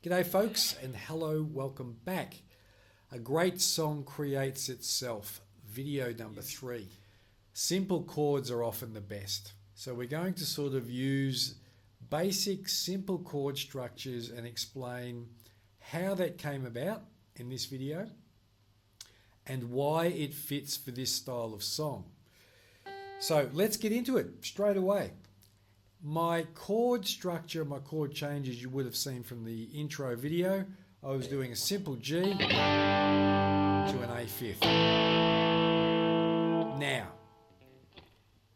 G'day folks, and hello, welcome back. A great song creates itself, video number 3. Simple chords are often the best. So we're going to sort of use basic simple chord structures and explain how that came about in this video and why it fits for this style of song. So let's get into it straight away. My chord structure, my chord changes you would have seen from the intro video. I was doing a simple G to an A fifth. Now,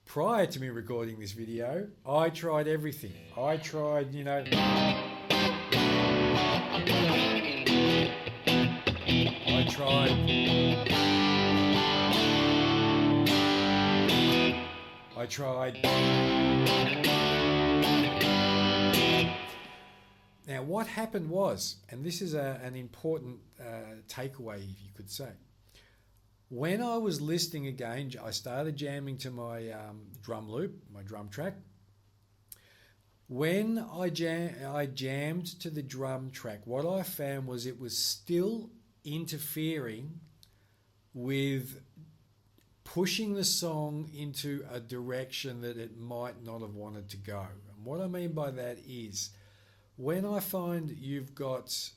prior to me recording this video, I tried everything. I tried, I tried. Now, what happened was, and this is an important takeaway, if you could say, when I was listening again, I started jamming to my drum loop, my drum track. When I jammed to the drum track, what I found was it was still interfering with pushing the song into a direction that it might not have wanted to go. And what I mean by that is, when I find you've got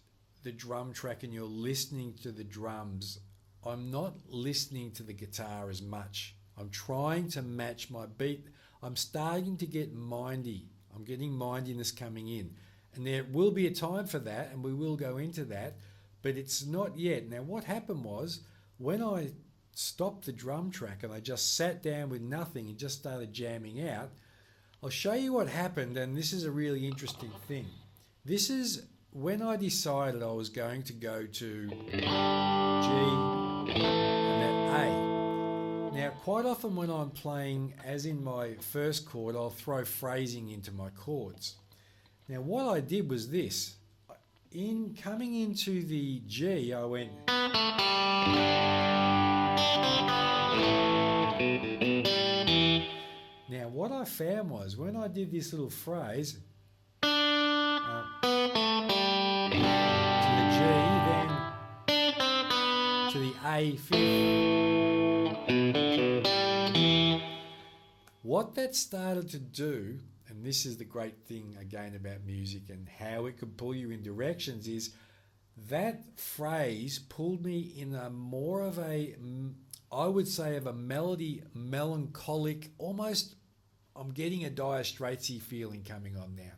the drum track and you're listening to the drums, I'm not listening to the guitar as much. I'm trying to match my beat. I'm starting to get mindy. I'm getting mindiness coming in. And there will be a time for that, and we will go into that, but it's not yet. Now, what happened was, when I stopped the drum track and I just sat down with nothing and just started jamming out, I'll show you what happened, and this is a really interesting thing. This is when I decided I was going to go to G and that A. Now, quite often when I'm playing, as in my first chord, I'll throw phrasing into my chords. Now, what I did was this. In coming into the G, I went. Now, what I found was, when I did this little phrase, to the G, then to the A fifth. What that started to do, and this is the great thing again about music and how it can pull you in directions, is that phrase pulled me in a more of a, I would say, of a melody, melancholic, almost, I'm getting a Dire Straitsy feeling coming on now.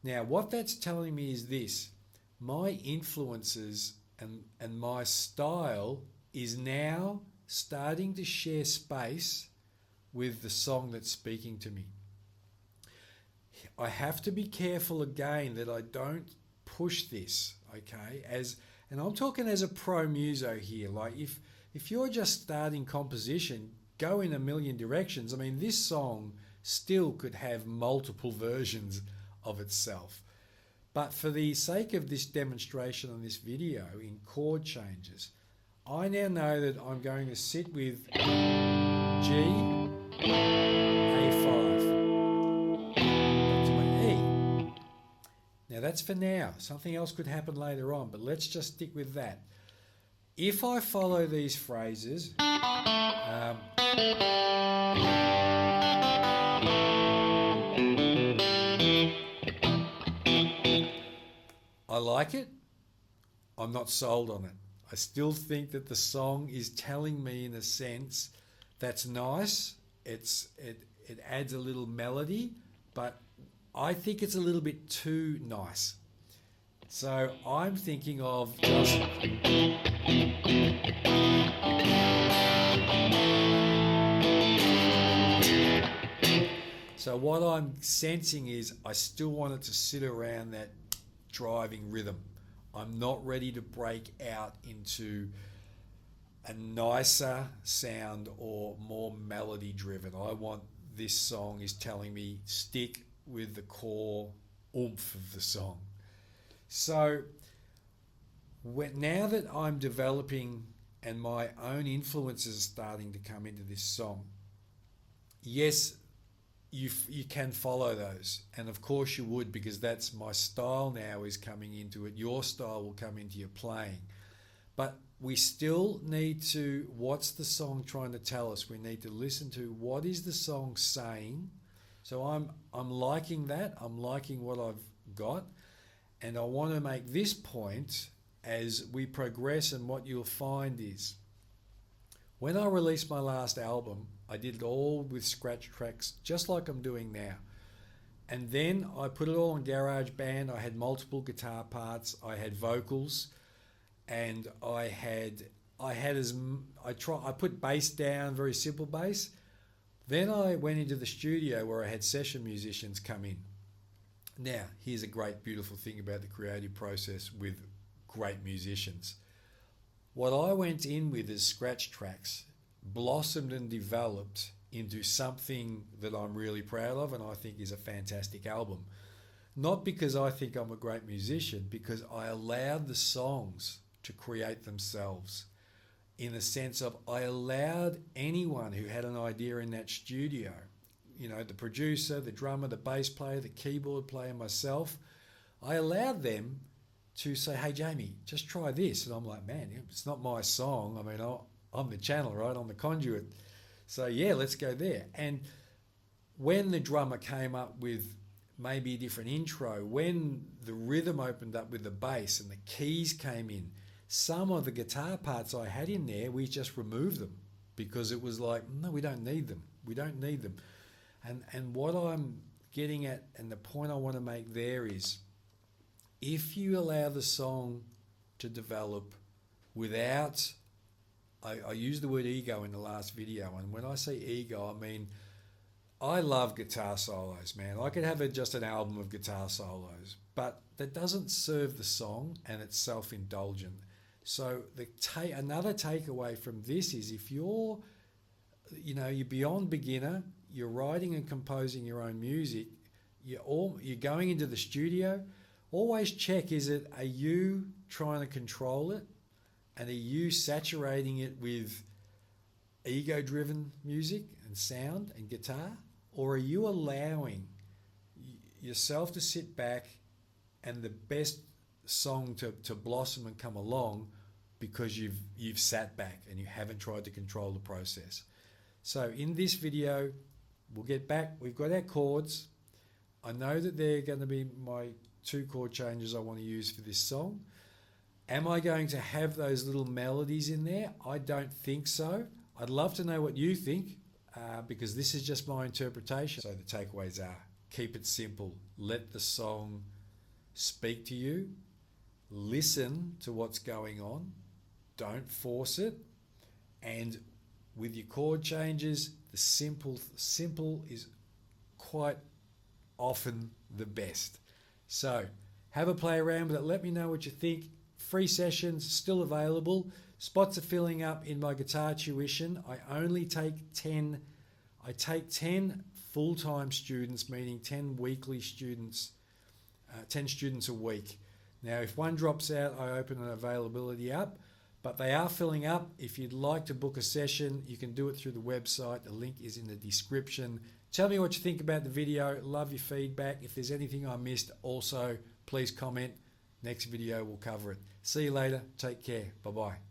Now, what that's telling me is this: my influences and my style is now starting to share space with the song that's speaking to me. I have to be careful again that I don't push this, okay? And I'm talking as a pro muso here. Like, if you're just starting composition, go in a million directions. I mean, this song still could have multiple versions of itself. But for the sake of this demonstration on this video in chord changes, I now know that I'm going to sit with G, A5, back to my E. Now that's for now. Something else could happen later on, but let's just stick with that. If I follow these phrases, I like it. I'm not sold on it. I still think that the song is telling me, in a sense, that's nice. It adds a little melody, but I think it's a little bit too nice. So I'm thinking of just So what I'm sensing is I still want it to sit around that driving rhythm. I'm not ready to break out into a nicer sound or more melody driven. I want this song is telling me stick with the core oomph of the song. So now that I'm developing and my own influences are starting to come into this song, yes, you can follow those, and of course you would, because that's my style now is coming into it. Your style will come into your playing, but we still need to, what's the song trying to tell us? We need to listen to what is the song saying. So I'm liking that. I'm liking what I've got, and I want to make this point as we progress. And what you'll find is when I released my last album, I did it all with scratch tracks, just like I'm doing now. And then I put it all on GarageBand. I had multiple guitar parts. I had vocals, and I put bass down, very simple bass. Then I went into the studio where I had session musicians come in. Now, here's a great, beautiful thing about the creative process with great musicians. What I went in with as scratch tracks blossomed and developed into something that I'm really proud of and I think is a fantastic album. Not because I think I'm a great musician, because I allowed the songs to create themselves, in the sense of I allowed anyone who had an idea in that studio, you know, the producer, the drummer, the bass player, the keyboard player, myself, I allowed them to say, hey, Jamie, just try this. And I'm like, man, it's not my song. I mean, I'm the channel, right? I'm the conduit. So yeah, let's go there. And when the drummer came up with maybe a different intro, when the rhythm opened up with the bass and the keys came in, some of the guitar parts I had in there, we just removed them because it was like, no, we don't need them. We don't need them. And what I'm getting at, and the point I want to make there is, if you allow the song to develop without, I used the word ego in the last video, and when I say ego, I mean, I love guitar solos, man. I could have just an album of guitar solos, but that doesn't serve the song, and it's self-indulgent. So another takeaway from this is, if you're beyond beginner, you're writing and composing your own music, you're going into the studio, always check, are you trying to control it? And are you saturating it with ego-driven music and sound and guitar? Or are you allowing yourself to sit back and the best song to blossom and come along because you've sat back and you haven't tried to control the process? So in this video, we'll get back. We've got our chords. I know that they're going to be my 2 chord changes I want to use for this song. Am I going to have those little melodies in there? I don't think so. I'd love to know what you think, because this is just my interpretation. So the takeaways are, keep it simple. Let the song speak to you. Listen to what's going on. Don't force it. And with your chord changes, the simple is quite often the best. So have a play around with it. Let me know what you think. Free sessions still available. Spots are filling up in my guitar tuition. I only take 10. I take 10 full-time students, meaning 10 weekly students, 10 students a week. Now, if one drops out, I open an availability up, but they are filling up. If you'd like to book a session, you can do it through the website. The link is in the description. Tell me what you think about the video. Love your feedback. If there's anything I missed, also, please comment. Next video, we'll cover it. See you later. Take care. Bye-bye.